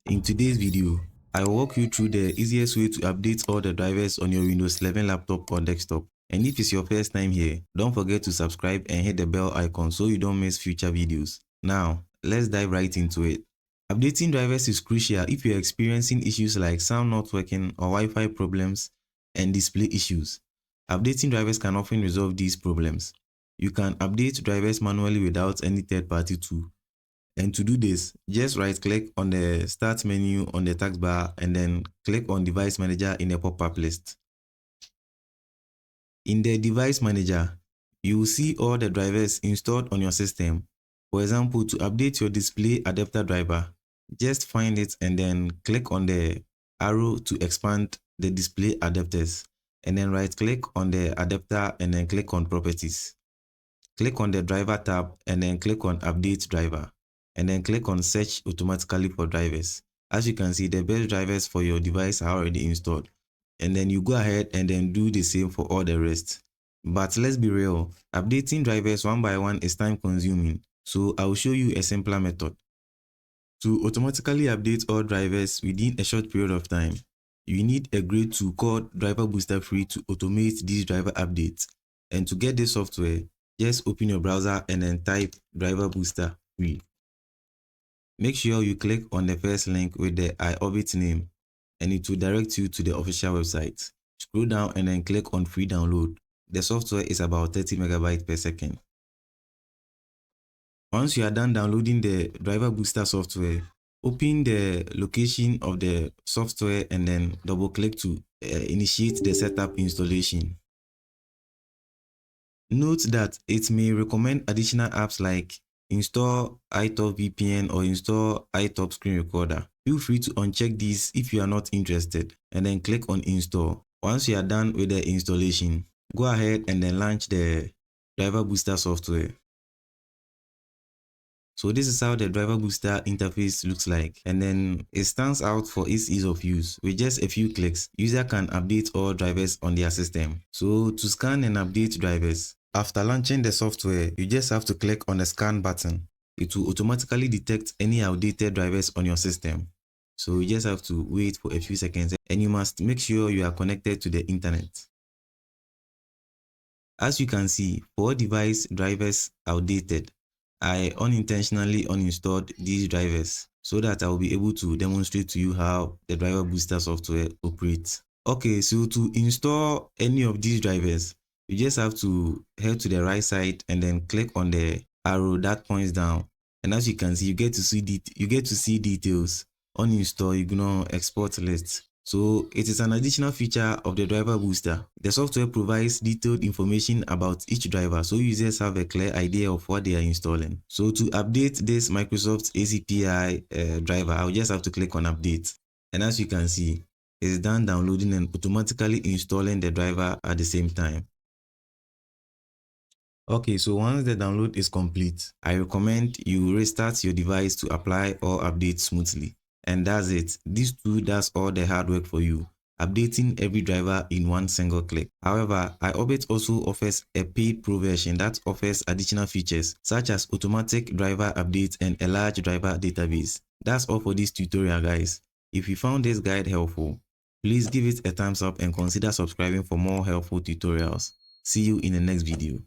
In today's video, I will walk you through the easiest way to update all the drivers on your Windows 11 laptop or desktop. And if it's your first time here, don't forget to subscribe and hit the bell icon so you don't miss future videos. Now, let's dive right into it. Updating drivers is crucial if you're experiencing issues like sound not working or Wi-Fi problems and display issues. Updating drivers can often resolve these problems. You can update drivers manually without any third-party tool. And to do this, just right-click on the Start menu on the taskbar and then click on Device Manager in the pop-up list. In the Device Manager, you will see all the drivers installed on your system. For example, to update your display adapter driver, just find it and then click on the arrow to expand the display adapters. And then right-click on the adapter and then click on Properties. Click on the Driver tab and then click on Update Driver. And then click on Search automatically for drivers. As you can see, the best drivers for your device are already installed. And then you go ahead and then do the same for all the rest. But let's be real, updating drivers one by one is time consuming. So I will show you a simpler method. To automatically update all drivers within a short period of time, you need a great tool called Driver Booster Free to automate these driver updates. And to get this software, just open your browser and then type Driver Booster Free. Make sure you click on the first link with the iOrbit name and it will direct you to the official website. Scroll down and then click on free download. The software is about 30 MB per second. Once you are done downloading the Driver Booster software, open the location of the software and then double click to initiate the setup installation. Note that it may recommend additional apps like install iTop VPN or install iTop Screen Recorder. Feel free to uncheck these if you are not interested and then click on install. Once you are done with the installation, go ahead and then launch the Driver Booster software. So this is how the Driver Booster interface looks like, and then it stands out for its ease of use. With just a few clicks, user can update all drivers on their system. So to scan and update drivers, after launching the software, you just have to click on the scan button. It will automatically detect any outdated drivers on your system. So you just have to wait for a few seconds and you must make sure you are connected to the internet. As you can see, for device drivers outdated, I unintentionally uninstalled these drivers so that I will be able to demonstrate to you how the Driver Booster software operates. Okay, so to install any of these drivers, you just have to head to the right side and then click on the arrow that points down. And as you can see, you get to see details, uninstall, ignore, export lists. So it is an additional feature of the Driver Booster. The software provides detailed information about each driver so users have a clear idea of what they are installing. So to update this Microsoft ACPI driver, I'll just have to click on update. And as you can see, it's done downloading and automatically installing the driver at the same time. Okay, so once the download is complete, I recommend you restart your device to apply or update smoothly. And that's it. This tool does all the hard work for you, updating every driver in one single click. However, iOrbit also offers a paid pro version that offers additional features such as automatic driver updates and a large driver database. That's all for this tutorial, guys. If you found this guide helpful, please give it a thumbs up and consider subscribing for more helpful tutorials. See you in the next video.